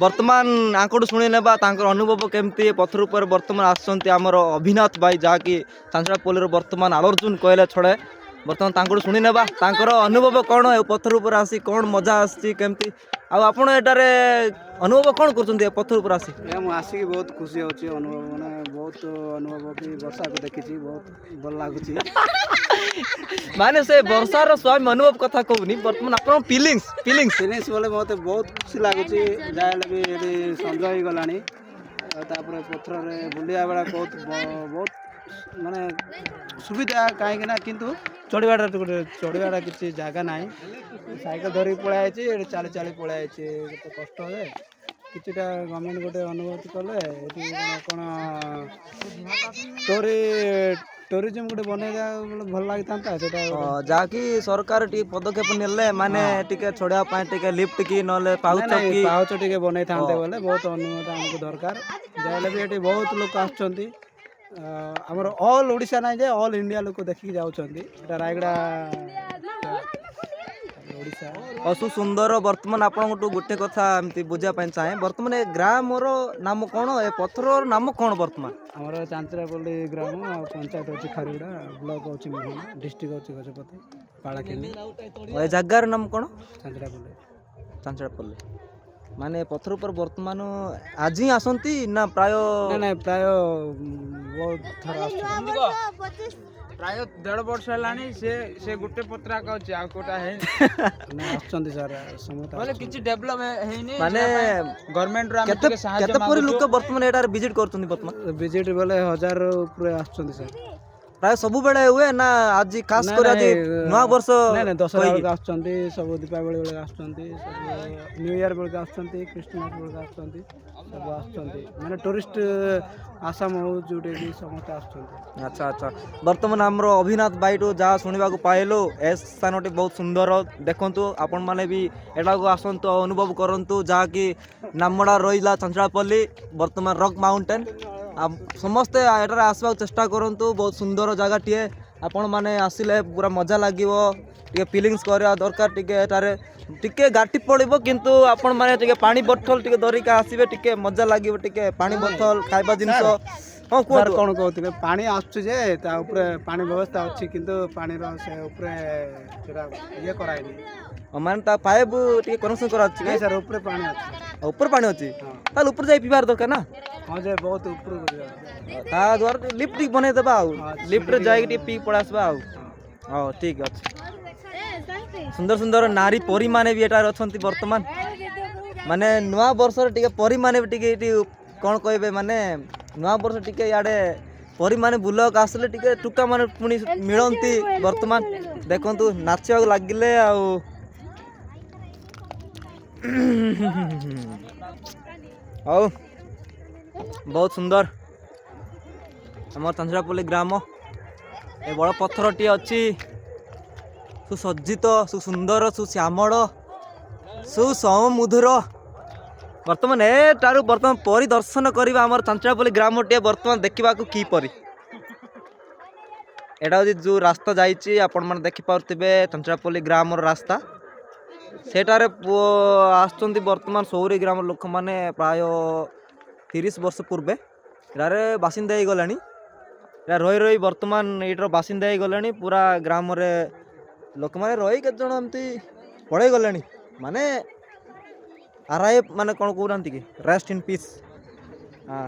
ବର୍ତ୍ତମାନ ଆଙ୍କଠୁ ଶୁଣି ନେବା ତାଙ୍କର ଅନୁଭବ କେମିତି ପଥର ଉପରେ ବର୍ତ୍ତମାନ ଆସୁଛନ୍ତି ଆମର ଅଭିନାଥ ଭାଇ ଯାହାକି ଚାଞ୍ଚଡ଼ାପଲ୍ଲୀର ବର୍ତ୍ତମାନ ଆଲୋର୍ଜୁନ କହିଲେ ଛଡ଼େ ବର୍ତ୍ତମାନ ତାଙ୍କଠୁ ଶୁଣି ନେବା ତାଙ୍କର ଅନୁଭବ କ'ଣ ଏ ପଥର ଉପରେ ଆସି କ'ଣ ମଜା ଆସିଛି କେମିତି ଆଉ ଆପଣ ଏଠାରେ ଅନୁଭବ କ'ଣ କରୁଛନ୍ତି ଏ ପଥର ଉପରେ ଆସି ମୁଁ ଆସିକି ବହୁତ ଖୁସି ହେଉଛି ଅନୁଭବ ମାନେ ବହୁତ ଅନୁଭବ କି ବର୍ଷାକୁ ଦେଖିଛି ବହୁତ ଭଲ ଲାଗୁଛି ମାନେ ସେ ବର୍ଷାର ସ୍ୱାମୀ ଅନୁଭବ କଥା କହୁନି ବର୍ତ୍ତମାନ ଆପଣଙ୍କ ଫିଲିଙ୍ଗସ୍ ବୋଲେ ମୋତେ ବହୁତ ଖୁସି ଲାଗୁଛି ଯାହା ହେଲେ ବି ଏଠି ସଞ୍ଜ ହେଇଗଲାଣି ଆଉ ତାପରେ ପଥରରେ ବୁଲିବା ବେଳେ ବହୁତ ମାନେ ସୁବିଧା କାହିଁକି ନା କିନ୍ତୁ ଚଢ଼ିବାଟା କିଛି ଜାଗା ନାହିଁ ସାଇକେଲ ଧରିକି ପଳେଇ ଆଇଛି ଏଠି ଚାଲି ଚାଲି ପଳେଇ ଆଇଛି କେତେ କଷ୍ଟ ହୁଏ କିଛିଟା ଗଭର୍ଣ୍ଣମେଣ୍ଟ ଗୋଟେ ଅନୁଭୂତି କଲେ ଏଠି କ'ଣ ଟୁରିଜିମ୍ ଗୋଟେ ବନେଇବା ଭଲ ଲାଗିଥାନ୍ତା ସେଟା ଯାହାକି ସରକାର ଟିକେ ପଦକ୍ଷେପ ନେଲେ ମାନେ ଟିକେ ଛଡିବା ପାଇଁ ଟିକେ ଲିଫ୍ଟ କି ନହେଲେ ପାଉଚ ଟିକେ ବନେଇଥାନ୍ତେ ବୋଲେ ବହୁତ ଅନୁମତି ଆମକୁ ଦରକାର ଯାହାହେଲେ ବି ଏଠି ବହୁତ ଲୋକ ଆସୁଛନ୍ତି ଆମର ଅଲ୍ ଓଡ଼ିଶା ନାହିଁ ଯେ ଅଲ୍ ଇଣ୍ଡିଆ ଲୋକ ଦେଖିକି ଯାଉଛନ୍ତି ଏଟା ରାୟଗଡ଼ା ଅସୁ ସୁନ୍ଦର ବର୍ତ୍ତମାନ ଆପଣଙ୍କଠୁ ଗୋଟେ କଥା ଏମିତି ବୁଝିବା ପାଇଁ ଚାହେଁ ବର୍ତ୍ତମାନ ଏ ଗ୍ରାମର ନାମ କ'ଣ ଏ ପଥରର ନାମ କ'ଣ ବର୍ତ୍ତମାନ ଆମର ଚାଞ୍ଚଡ଼ାପଲ୍ଲୀ ଗ୍ରାମ ଆଉ ପଞ୍ଚାୟତ ଅଛି ଖାରୁଗୁଡ଼ା ବ୍ଲକ ଅଛି ବିଭିନ୍ନ ଡିଷ୍ଟ୍ରିକ୍ଟ ଅଛି ଗଜପତି ପାଳାଖେମୁଣ୍ଡି ଏ ଜାଗାର ନାମ କ'ଣ ଚାଞ୍ଚଡ଼ାପଲ୍ଲୀ ମାନେ ପଥର ଉପରେ ବର୍ତ୍ତମାନ ଆଜି ଆସନ୍ତି ନା ପ୍ରାୟ ପ୍ରାୟ ବହୁତ ଥର ଆସୁଛନ୍ତି ପ୍ରାୟ 1.5 ବର୍ଷ ହେଲାଣି ସେ ଗୋଟେ ପତ୍ରାକ ଅଛି ଆଉ କୋଉଟା ହେଇନି ଆସୁଛନ୍ତି ସାର୍ ସମସ୍ତେ କିଛି ଡେଭଲପ ହେଇନି ମାନେ ଗଭର୍ଣ୍ଣମେଣ୍ଟରୁ ଆମେ କେତେ ପରି ଲୋକ ବର୍ତ୍ତମାନ ଏଠାରେ ଭିଜିଟ୍ କରୁଛନ୍ତି ବର୍ତ୍ତମାନ ଭିଜିଟ୍ ବୋଲେ 1000 ଉପରେ ଆସୁଛନ୍ତି ସାର୍ ପ୍ରାୟ ସବୁବେଳେ ହୁଏ ନା ଆଜି ଖାସ କରି ଆଜି ନୂଆ ବର୍ଷ ଦଶହରା ବେଳକୁ ଆସୁଛନ୍ତି ସବୁ ଦୀପାବଳି ବେଳକୁ ଆସୁଛନ୍ତି ସବୁ ନ୍ୟୁ ଇୟର ବେଳକୁ ଆସୁଛନ୍ତି ଖ୍ରୀଷ୍ଟମାସ ବେଳକୁ ଆସୁଛନ୍ତି ସବୁ ଆସୁଛନ୍ତି ମାନେ ଟୁରିଷ୍ଟ ଆସାମ ହଉ ଯୋଉଠି ସମସ୍ତେ ଆସୁଛନ୍ତି ଆଚ୍ଛା ବର୍ତ୍ତମାନ ଆମର ଅଭିନାଥ ଭାଇଠୁ ଯାହା ଶୁଣିବାକୁ ପାଇଲୁ ଏ ସ୍ଥାନଟି ବହୁତ ସୁନ୍ଦର ଦେଖନ୍ତୁ ଆପଣମାନେ ବି ଏଠାକୁ ଆସନ୍ତୁ ଅନୁଭବ କରନ୍ତୁ ଯାହାକି ନାମଟା ରହିଲା ଚାଞ୍ଚଡ଼ାପଲ୍ଲୀ ବର୍ତ୍ତମାନ ରକ୍ ମାଉଣ୍ଟେନ୍ ସମସ୍ତେ ଏଠାରେ ଆସିବାକୁ ଚେଷ୍ଟା କରନ୍ତୁ ବହୁତ ସୁନ୍ଦର ଜାଗାଟିଏ ଆପଣମାନେ ଆସିଲେ ପୁରା ମଜା ଲାଗିବ ଟିକେ ଫିଲିଙ୍ଗସ୍ କରିବା ଦରକାର ଟିକେ ଏଠାରେ ଟିକେ ଗାଟି ପଡ଼ିବ କିନ୍ତୁ ଆପଣମାନେ ଟିକେ ପାଣି ବୋତଲ ଟିକେ ଧରିକି ଆସିବେ ଟିକେ ମଜା ଲାଗିବ ଟିକେ ପାଣି ବୋତଲ ଖାଇବା ଜିନିଷ ହଁ କୁହନ୍ତୁ କ'ଣ କହୁଥିଲେ ପାଣି ଆସୁଛି ଯେ ତା ଉପରେ ପାଣି ବ୍ୟବସ୍ଥା ଅଛି କିନ୍ତୁ ପାଣିର ସେ ଉପରେ ସେଟା ଇଏ କରାହେଇନି ମାନେ ତା ପାଇପ୍ ଟିକେ କନେକ୍ସନ୍ କରାଅଛି ନାଇଁ ସାର୍ ଉପରେ ପାଣି ଅଛି ଉପରେ ପାଣି ଅଛି ତାହେଲେ ଉପରେ ଯାଇ ପିଇବାର ଦରକାର ନା ହଁ ଯେ ବହୁତ ଉପରକୁ ତା ଦ୍ୱାରା ଲିଫ୍ଟ ଟିକେ ବନେଇଦେବା ଆଉ ଲିଫ୍ଟରେ ଯାଇକି ଟିକେ ପିଇ ପଳେଇ ଆସିବା ଆଉ ହଉ ଠିକ୍ ଅଛି ସୁନ୍ଦର ସୁନ୍ଦର ନାରୀ ପରୀମାନେ ବି ଏଠାରେ ଅଛନ୍ତି ବର୍ତ୍ତମାନ ମାନେ ନୂଆ ବର୍ଷରେ ଟିକେ ପରୀମାନେ ବି ଟିକେ ଏଠି କ'ଣ କହିବେ ମାନେ ନୂଆ ବର୍ଷ ଟିକେ ଇଆଡ଼େ ପରୀମାନେ ବୁଲିବାକୁ ଆସିଲେ ଟିକେ ଟୁକା ମାନେ ପୁଣି ମିଳନ୍ତି ବର୍ତ୍ତମାନ ଦେଖନ୍ତୁ ନାଚିବାକୁ ଲାଗିଲେ ଆଉ ହଉ ବହୁତ ସୁନ୍ଦର ଆମର ଚାଞ୍ଚଡ଼ାପଲ୍ଲୀ ଗ୍ରାମ ଏ ବଡ଼ ପଥରଟିଏ ଅଛି ସୁସଜ୍ଜିତ ସୁସୁନ୍ଦର ସୁଶ୍ୟାମଳ ସୁସମୁଧୁର ବର୍ତ୍ତମାନ ଏଠାରୁ ବର୍ତ୍ତମାନ ପରିଦର୍ଶନ କରିବା ଆମର ଚାଞ୍ଚଡ଼ାପଲ୍ଲୀ ଗ୍ରାମଟିଏ ବର୍ତ୍ତମାନ ଦେଖିବାକୁ କିପରି ଏଇଟା ହେଉଛି ଯେଉଁ ରାସ୍ତା ଯାଇଛି ଆପଣମାନେ ଦେଖିପାରୁଥିବେ ଚାଞ୍ଚଡ଼ାପଲ୍ଲୀ ଗ୍ରାମର ରାସ୍ତା ସେଠାରେ ଆସୁଛନ୍ତି ବର୍ତ୍ତମାନ ସୌରୀ ଗ୍ରାମର ଲୋକମାନେ ପ୍ରାୟ 30 ବର୍ଷ ପୂର୍ବେ ଏଠାରେ ବାସିନ୍ଦା ହେଇଗଲାଣି ଏଟା ରହି ବର୍ତ୍ତମାନ ଏଇଟାର ବାସିନ୍ଦା ହେଇଗଲାଣି ପୁରା ଗ୍ରାମରେ ଲୋକମାନେ ରହି କେତେଜଣ ଏମିତି ପଳେଇ ଗଲେଣି ମାନେ ଆରାଇ ମାନେ କ'ଣ କହୁନାହାନ୍ତି କି ରେଷ୍ଟ ଇନ୍ ପିସ୍ ହଁ